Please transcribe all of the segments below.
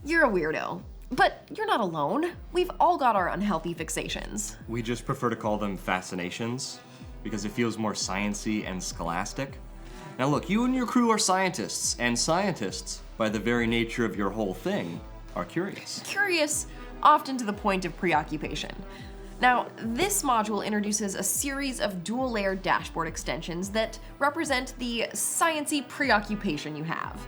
You're a weirdo. But you're not alone. We've all got our unhealthy fixations. We just prefer to call them fascinations because it feels more sciencey and scholastic. Now look, you and your crew are scientists, and scientists, by the very nature of your whole thing, are curious. Curious, often to the point of preoccupation. Now, this module introduces a series of dual-layered dashboard extensions that represent the sciencey preoccupation you have.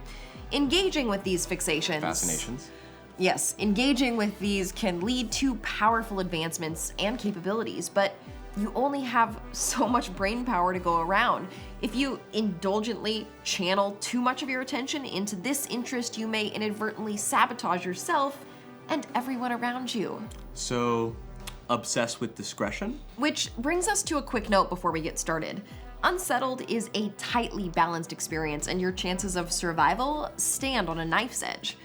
Engaging with these fixations... Fascinations? Yes, engaging with these can lead to powerful advancements and capabilities, but you only have so much brain power to go around. If you indulgently channel too much of your attention into this interest, you may inadvertently sabotage yourself and everyone around you. So, obsess with discretion? Which brings us to a quick note before we get started. Unsettled is a tightly balanced experience, and your chances of survival stand on a knife's edge.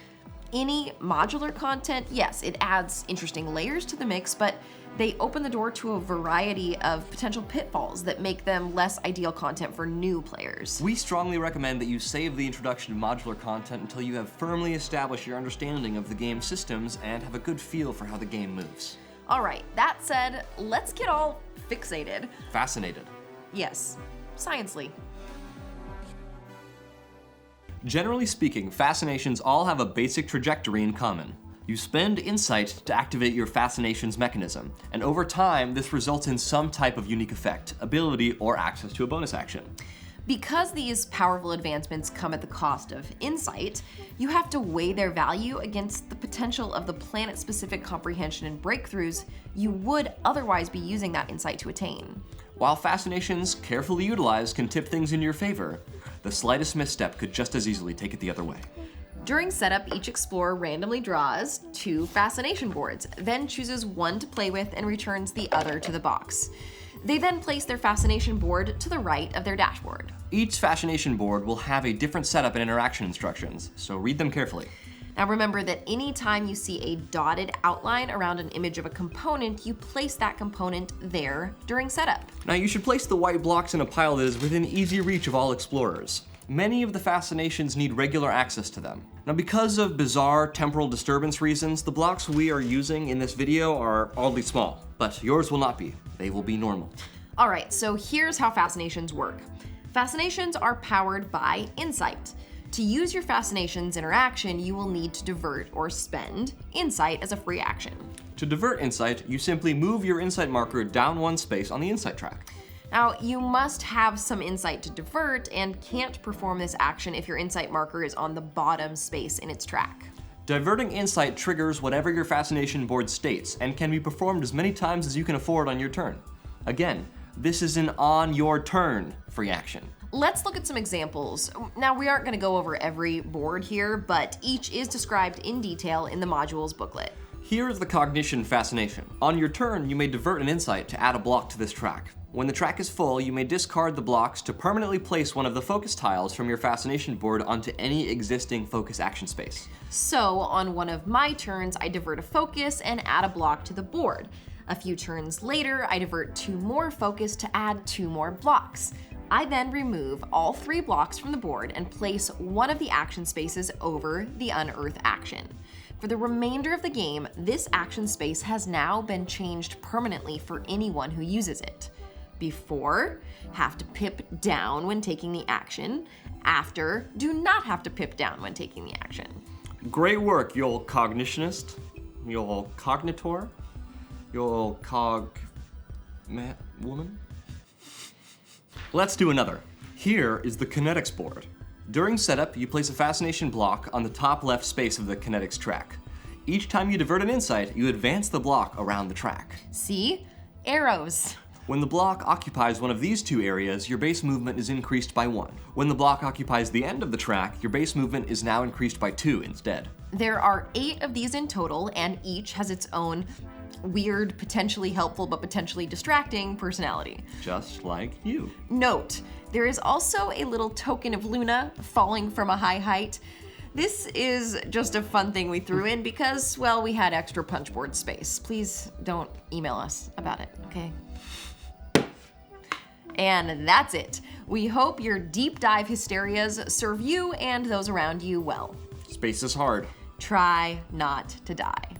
Any modular content, yes, it adds interesting layers to the mix, but they open the door to a variety of potential pitfalls that make them less ideal content for new players. We strongly recommend that you save the introduction of modular content until you have firmly established your understanding of the game's systems and have a good feel for how the game moves. All right, that said, let's get all fixated. Fascinated. Yes, sciencely. Generally speaking, fascinations all have a basic trajectory in common. You spend insight to activate your fascinations mechanism, and over time, this results in some type of unique effect, ability, or access to a bonus action. Because these powerful advancements come at the cost of insight, you have to weigh their value against the potential of the planet-specific comprehension and breakthroughs you would otherwise be using that insight to attain. While fascinations, carefully utilized, can tip things in your favor, the slightest misstep could just as easily take it the other way. During setup, each explorer randomly draws 2 fascination boards, then chooses one to play with and returns the other to the box. They then place their fascination board to the right of their dashboard. Each fascination board will have a different setup and interaction instructions, so read them carefully. Now remember that anytime you see a dotted outline around an image of a component, you place that component there during setup. Now you should place the white blocks in a pile that is within easy reach of all explorers. Many of the fascinations need regular access to them. Now because of bizarre temporal disturbance reasons, the blocks we are using in this video are oddly small, but yours will not be. They will be normal. All right, so here's how fascinations work. Fascinations are powered by insight. To use your fascinations interaction, you will need to divert or spend insight as a free action. To divert insight, you simply move your insight marker down one space on the insight track. Now, you must have some insight to divert and can't perform this action if your insight marker is on the bottom space in its track. Diverting insight triggers whatever your fascination board states and can be performed as many times as you can afford on your turn. Again, this is an on your turn free action. Let's look at some examples. Now, we aren't going to go over every board here, but each is described in detail in the module's booklet. Here is the Cognition fascination. On your turn, you may divert an insight to add a block to this track. When the track is full, you may discard the blocks to permanently place one of the focus tiles from your fascination board onto any existing focus action space. So, on one of my turns, I divert a focus and add a block to the board. A few turns later, I divert 2 more focus to add 2 more blocks. I then remove all 3 blocks from the board and place one of the action spaces over the unearth action. For the remainder of the game, this action space has now been changed permanently for anyone who uses it. Before, have to pip down when taking the action. After, do not have to pip down when taking the action. Great work, you'll cognitionist, you'll cognitor, you'll woman. Let's do another. Here is the Kinetics board. During setup, you place a fascination block on the top left space of the Kinetics track. Each time you divert an insight, you advance the block around the track. See? Arrows. When the block occupies one of these 2 areas, your base movement is increased by 1. When the block occupies the end of the track, your base movement is now increased by 2 instead. There are 8 of these in total, and each has its own weird, potentially helpful, but potentially distracting personality. Just like you. Note, there is also a little token of Luna falling from a high height. This is just a fun thing we threw in because, well, we had extra punchboard space. Please don't email us about it, okay? And that's it. We hope your deep dive hysterias serve you and those around you well. Space is hard. Try not to die.